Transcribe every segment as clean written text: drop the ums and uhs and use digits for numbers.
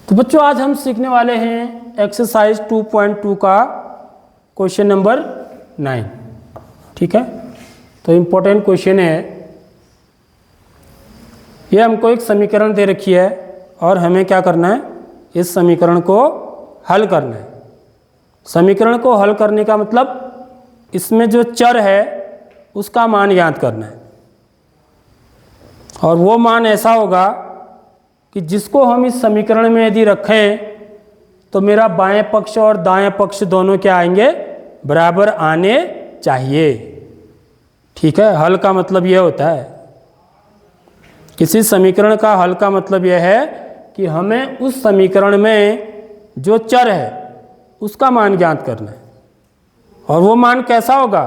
तो बच्चों आज हम सीखने वाले हैं एक्सरसाइज 2.2 का क्वेश्चन नंबर 9। ठीक है, तो इम्पोर्टेंट क्वेश्चन है। ये हमको एक समीकरण दे रखी है और हमें क्या करना है, इस समीकरण को हल करना है। समीकरण को हल करने का मतलब इसमें जो चर है उसका मान ज्ञात करना है, और वो मान ऐसा होगा कि जिसको हम इस समीकरण में यदि रखें तो मेरा बाएं पक्ष और दाएं पक्ष दोनों क्या आएंगे, बराबर आने चाहिए। ठीक है, हल का मतलब यह होता है, किसी समीकरण का हल का मतलब यह है कि हमें उस समीकरण में जो चर है उसका मान ज्ञात करना है। और वो मान कैसा होगा,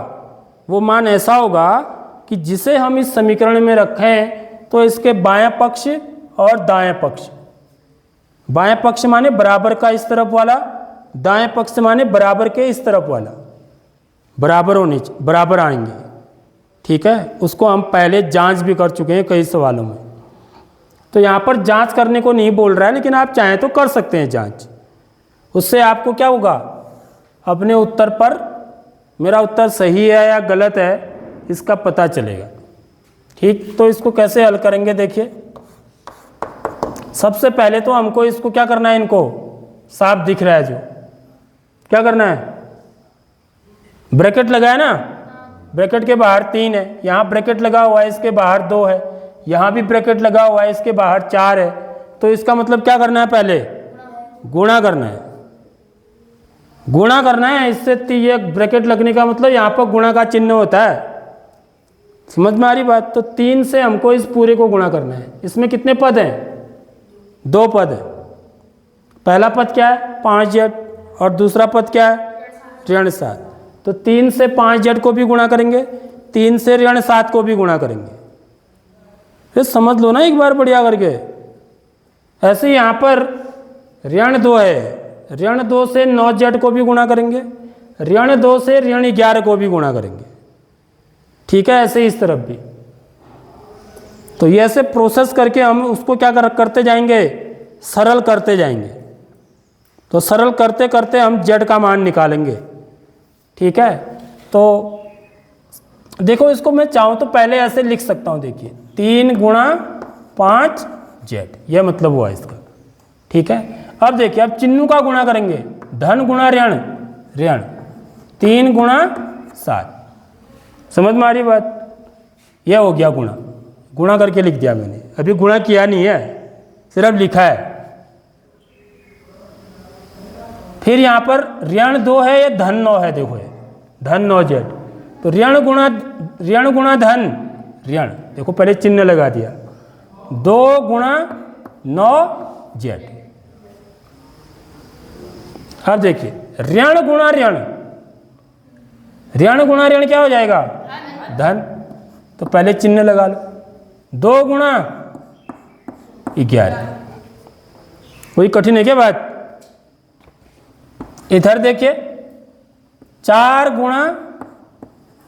वो मान ऐसा होगा कि जिसे हम इस समीकरण में रखें तो इसके बाएं पक्ष और दाएं पक्ष, बाएं पक्ष माने बराबर का इस तरफ वाला, दाएं पक्ष माने बराबर के इस तरफ वाला, बराबर आएंगे। ठीक है, उसको हम पहले जांच भी कर चुके हैं कई सवालों में, तो यहाँ पर जांच करने को नहीं बोल रहा है, लेकिन आप चाहें तो कर सकते हैं जांच। उससे आपको क्या होगा, अपने उत्तर पर मेरा उत्तर सही है या गलत है इसका पता चलेगा। ठीक, तो इसको कैसे हल करेंगे, देखिए सबसे पहले तो हमको इसको क्या करना है, इनको साफ दिख रहा है जो, क्या करना है, ब्रैकेट लगाया ना, ब्रैकेट के बाहर 3 है, यहाँ ब्रैकेट लगा हुआ है इसके बाहर 2 है, यहाँ भी ब्रैकेट लगा हुआ है इसके बाहर 4 है। तो इसका मतलब क्या करना है, पहले गुणा करना है, गुणा करना है इससे। ये ब्रैकेट लगने का मतलब यहाँ पर गुणा का चिन्ह होता है, समझ में आ रही बात। तो 3 से हमको इस पूरे को गुणा करना है। इसमें कितने पद हैं, 2 पद है। पहला पद क्या है, 5z, और दूसरा पद क्या है, ऋण 7। तो 3 से 5z को भी गुणा करेंगे, 3 से ऋण 7 को भी गुणा करेंगे। फिर समझ लो ना एक बार बढ़िया करके। ऐसे यहाँ पर ऋण 2 है, ऋण 2 से 9z को भी गुणा करेंगे, ऋण 2 से ऋण 11 को भी गुणा करेंगे। ठीक है, ऐसे इस तरफ भी। तो ये ऐसे प्रोसेस करके हम उसको क्या करते जाएंगे, सरल करते जाएंगे। तो सरल करते करते हम z का मान निकालेंगे। ठीक है, तो देखो इसको मैं चाहूँ तो पहले ऐसे लिख सकता हूँ, देखिए 3 गुणा 5z, यह मतलब हुआ इसका। ठीक है, अब देखिए अब चिन्हों का गुणा करेंगे, धन गुणा ऋण, ऋण 3 गुणा 7। समझ में आ रही बात, यह हो गया गुणा, गुणा करके लिख दिया मैंने, अभी गुणा किया नहीं है, सिर्फ लिखा है। फिर यहाँ पर ऋण 2 है, ये धन 9 है, देखो ये धन 9z। तो ऋण गुणा धन ऋण, देखो पहले चिन्ह लगा दिया, 2 गुणा 9z। अब देखिए ऋण गुणा ऋण, ऋण गुणा ऋण क्या हो जाएगा, धन। तो पहले चिन्ह लगा लो, 2 गुणा 11, वही कठिन है क्या बात। इधर देखिए 4 गुणा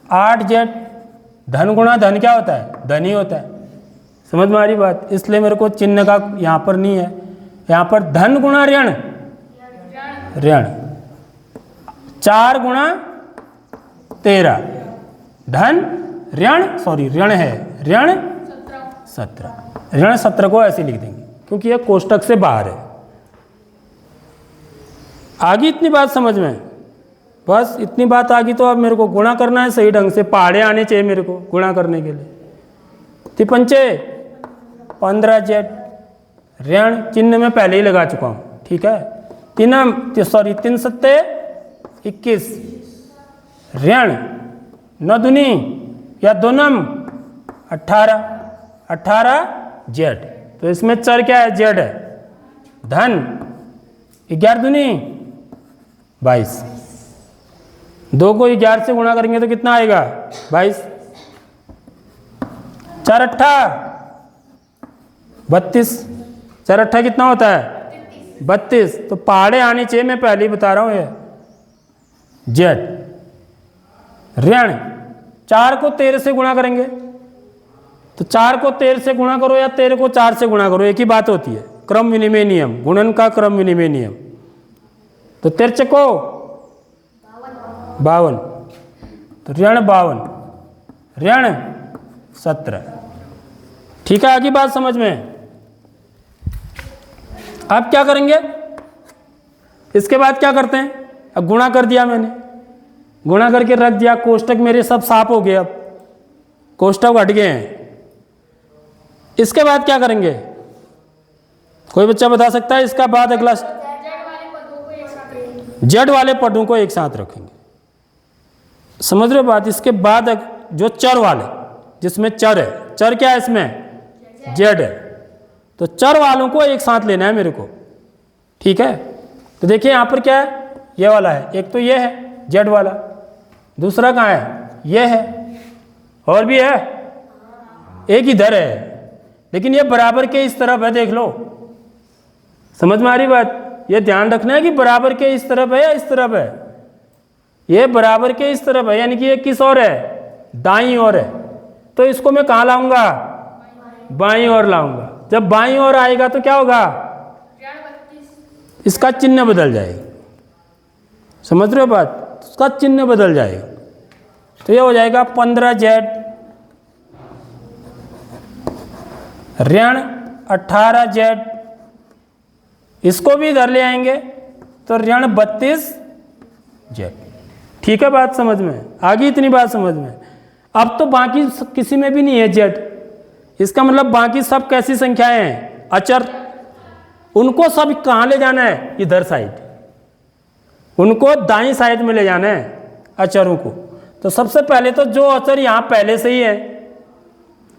8z, धन गुणा धन क्या होता है, धन ही होता है। समझ में आ रही बात, इसलिए मेरे को चिन्ह का यहाँ पर नहीं है, यहाँ पर धन गुणा ऋण, ऋण 4 गुणा 13, धन ऋण, सॉरी ऋण है, ऋण 17, ऋण 17 को ऐसे लिख देंगे क्योंकि यह कोष्टक से बाहर है। आगे इतनी बात समझ में, बस इतनी बात आ गई। तो अब मेरे को गुणा करना है सही ढंग से, पहाड़े आने चाहिए मेरे को गुणा करने के लिए। 3×5 15z, ऋण चिन्ह में पहले ही लगा चुका हूँ। ठीक है, 3 7 21, ऋण 9 दूनी या 2 नम 18z। तो इसमें चर क्या है, z है, धन 11 दूनी 22, 2 को 11 से गुणा करेंगे तो कितना आएगा, 22, 4 8 32, 4 8 कितना होता है, 32। तो पहाड़े आने चाहिए, मैं पहले ही बता रहा हूँ ये z। ऋण 4 को 13 से गुणा करेंगे, तो 4 को 13 से गुणा करो या 13 को 4 से गुणा करो, एक ही बात होती है। क्रम विनिमय नियम, गुणन का क्रम विनिमय नियम। तो तिरछको 52, तो ऋण 52 ऋण 17। ठीक है, आगे बात समझ में। अब क्या करेंगे, इसके बाद क्या करते हैं, अब गुणा कर दिया मैंने, गुणा करके रख दिया, कोष्टक मेरे सब साफ हो गए, अब कोष्टक हट गए हैं। इसके बाद क्या करेंगे, कोई बच्चा बता सकता है? इसका बाद अगला जेड वाले पदों को एक साथ रखेंगे, समझ रहे हो बात। इसके बाद जो चर वाले, जिसमें चर है, चर क्या है इसमें, जेड है, तो चर वालों को एक साथ लेना है मेरे को। ठीक है, तो देखिए यहाँ पर क्या है, ये वाला है, एक तो ये है जेड वाला, दूसरा कहाँ है, ये है, और भी है, एक इधर है, लेकिन ये बराबर के इस तरफ है, देख लो, समझ में आ रही बात। ये ध्यान रखना है कि बराबर के इस तरफ है या इस तरफ है, ये बराबर के इस तरफ है, यानी कि ये किस ओर है, दाईं ओर है, तो इसको मैं कहाँ लाऊंगा, बाईं ओर लाऊंगा। जब बाईं ओर आएगा तो क्या होगा, इसका चिन्ह बदल जाएगा, समझ रहे हो बात, इसका चिन्ह बदल जाएगा, तो ये हो जाएगा 15Z ऋण 18Z, इसको भी इधर ले आएंगे तो ऋण 32Z। ठीक है, बात समझ में आ गई, इतनी बात समझ में। अब तो बाकी किसी में भी नहीं है जेड, इसका मतलब बाकी सब कैसी संख्याएं हैं, अचर, उनको सब कहाँ ले जाना है, इधर साइड, उनको दाईं साइड में ले जाना है अचरों को। तो सबसे पहले तो जो अचर यहाँ पहले से ही है,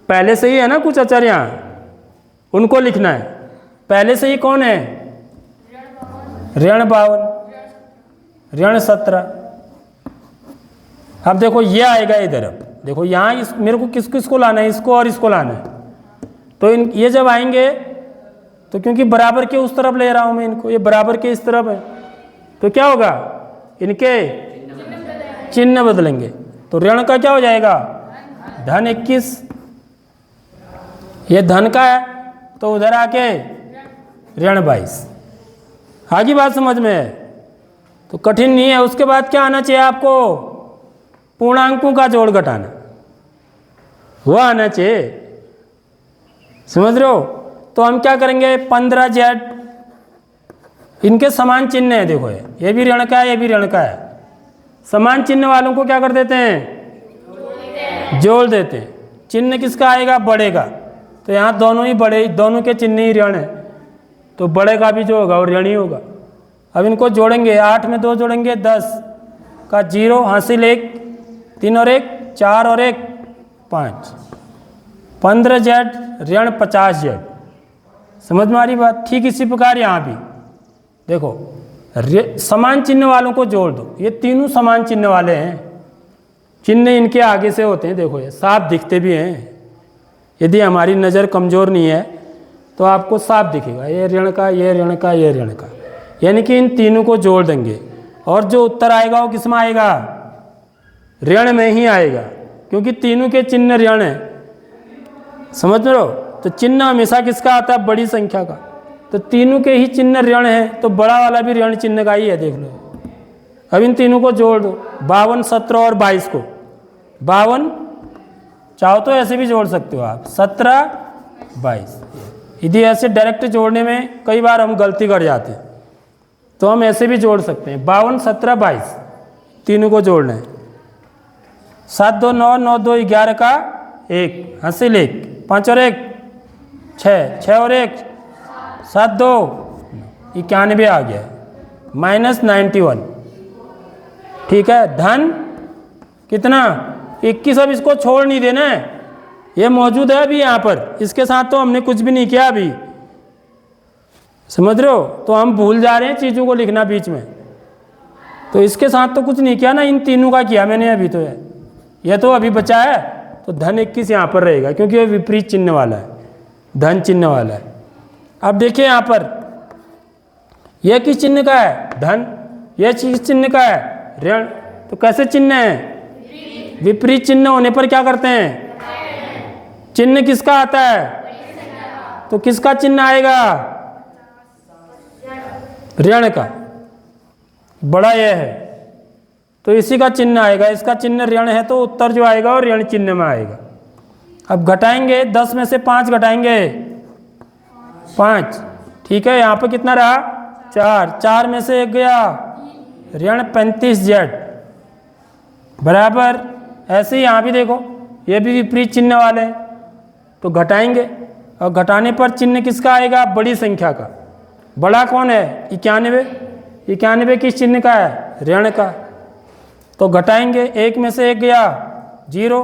पहले से ही है ना कुछ अचर यहाँ, उनको लिखना है। पहले से ही कौन है, ऋण 52 ऋण 17। अब देखो ये आएगा इधर, अब देखो यहाँ मेरे को किस किस को लाना है, इसको और इसको लाना है, तो ये जब आएंगे तो क्योंकि बराबर के उस तरफ ले रहा हूँ मैं इनको, ये बराबर के इस तरफ है, तो क्या होगा, इनके चिन्ह बदलेंगे। तो ऋण का क्या हो जाएगा, धन 21, ये धन का है तो उधर आके ऋण 22। आगे बात समझ में है, तो कठिन नहीं है। उसके बाद क्या आना चाहिए आपको, पूर्णांकों का जोड़ घटाना, वो आना चाहिए, समझ रहे हो। तो हम क्या करेंगे, 15Z, इनके समान चिन्ह है, देखो ये भी ऋण का है, ये भी ऋण का है, समान चिन्ह वालों को क्या कर देते हैं, जोड़ देते हैं। चिन्ह किसका आएगा, बड़े का, तो यहाँ दोनों ही बड़े, दोनों के चिन्ह ही ऋण है, तो बड़े का भी जो होगा वो ऋण ही होगा। अब इनको जोड़ेंगे, 8 में 2 जोड़ेंगे 10 का 0, हासिल 1, 3 और 1 4 और 1 5, 15Z ऋण 50Z। समझ में आ रही बात। ठीक इसी प्रकार यहाँ भी देखो, समान चिन्ह वालों को जोड़ दो, ये तीनों समान चिन्ह वाले हैं, चिन्ह इनके आगे से होते हैं, देखो ये साफ दिखते भी हैं। यदि हमारी नज़र कमज़ोर नहीं है तो आपको साफ दिखेगा, ये ऋण का, ये ऋण का, ये ऋण का, यानी कि इन तीनों को जोड़ देंगे और जो उत्तर आएगा वो किस में आएगा, ऋण में ही आएगा, क्योंकि तीनों के चिन्ह ऋण है। समझ रहे हो, तो चिन्ह हमेशा किसका आता है, बड़ी संख्या का, तो तीनों के ही चिन्ह ऋण है, तो बड़ा वाला भी ऋण चिन्ह का ही है, देख लो। अब इन तीनों को जोड़ दो, 52 17 और 22 को, 52 चाहो तो ऐसे भी जोड़ सकते हो आप, 17 22। यदि ऐसे डायरेक्ट जोड़ने में कई बार हम गलती कर जाते हैं, तो हम ऐसे भी जोड़ सकते हैं, 52 17 22 तीनों को जोड़ना है। 7 2 9 9 2 11 का 1, हासिल 1, 5 और 1 6, 6 और 1 7 2 91 आ गया, -91। ठीक है, धन कितना, 21। अब इसको छोड़ नहीं देना है, ये मौजूद है अभी यहाँ पर, इसके साथ तो हमने कुछ भी नहीं किया अभी, समझ रहे हो। तो हम भूल जा रहे हैं चीज़ों को लिखना बीच में, तो इसके साथ तो कुछ नहीं किया ना, इन तीनों का किया मैंने अभी। तो ये तो अभी बचा है, तो धन 21 यहाँ पर रहेगा, क्योंकि ये विपरीत चिन्ह वाला है, धन चिन्ह वाला है। अब देखिए यहाँ पर यह किस चिन्ह का है, धन, यह किस चिन्ह का है, ऋण। तो कैसे चिन्ह है, विपरीत चिन्ह होने पर क्या करते हैं, चिन्ह किसका आता है, तो किसका चिन्ह आएगा, ऋण का, बड़ा ये है तो इसी का चिन्ह आएगा, इसका चिन्ह ऋण है तो उत्तर जो आएगा वो ऋण चिन्ह में आएगा। अब घटाएंगे, 10 में से 5 घटाएंगे 5, ठीक है। यहाँ पे कितना रहा 4, 4 में से 1 गया ऋण 35z बराबर। ऐसे ही यहाँ भी देखो, ये भी विपरीत चिन्ह वाले हैं तो घटाएंगे, और घटाने पर चिन्ह किसका आएगा, बड़ी संख्या का। बड़ा कौन है 91, 91 किस चिन्ह का है, ऋण का। तो घटाएंगे, 1 में से 1 गया 0,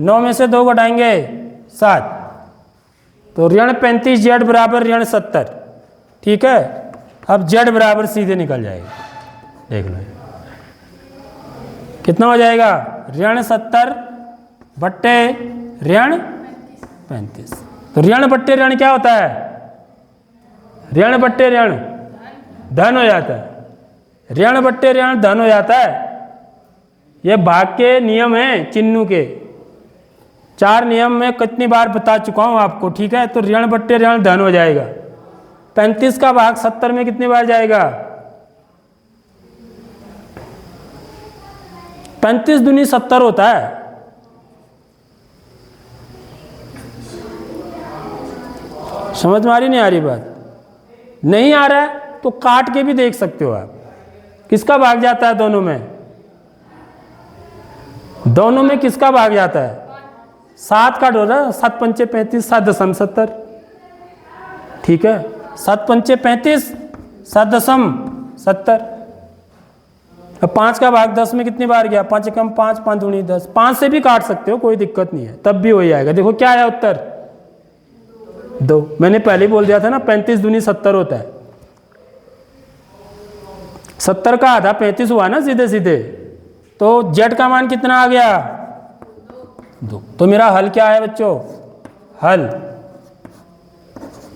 9 में से 2 घटाएंगे 7, तो ऋण 35z बराबर ऋण 70, ठीक है। अब z बराबर सीधे निकल जाएगा, देख लो कितना हो जाएगा, ऋण 70 बट्टे ऋण 35। तो ऋण बट्टे ऋण क्या होता है, ऋण बट्टे ऋण धन हो जाता है, ऋण बट्टे ऋण धन हो जाता है। ये भाग के नियम हैं चिन्हों के, 4 नियम में कितनी बार बता चुका हूं आपको, ठीक है। तो ऋण बट्टे ऋण धन हो जाएगा। 35 का भाग 70 में कितनी बार जाएगा, 35 दूनी 70 होता है। समझ में आ रही नहीं आ रही बात, नहीं आ रहा है तो काट के भी देख सकते हो आप, किसका भाग जाता है दोनों में, दोनों में किसका भाग जाता है, 7 का डोरा, 7 पंचे 35, 7.70, ठीक है। 7 पंचे 35, 7.70। अब 5 का भाग 10 में कितनी बार गया, 5 एकम 5, 5 दूनी 10, 5 से भी काट सकते हो, कोई दिक्कत नहीं है, तब भी हो जाएगा। देखो क्या है उत्तर 2, मैंने पहले ही बोल दिया था ना, 35 दूनी 70 होता है। 70 का आधा 35 हुआ ना सीधे सीधे, तो z का मान कितना आ गया 2। तो मेरा हल क्या है बच्चों, हल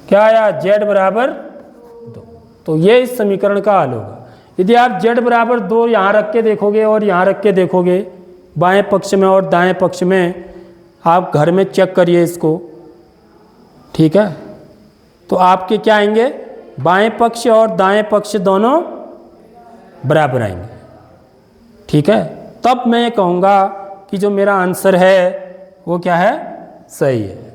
क्या आया, z बराबर 2। तो ये इस समीकरण का हल होगा। यदि आप z बराबर 2 यहाँ रख के देखोगे और यहाँ रख के देखोगे, बाएं पक्ष में और दाएं पक्ष में, आप घर में चेक करिए इसको, ठीक है। तो आपके क्या आएंगे, बाएं पक्ष और दाएं पक्ष दोनों बराबर आएंगे, ठीक है। तब मैं ये कहूँगा कि जो मेरा आंसर है वो क्या है, सही है।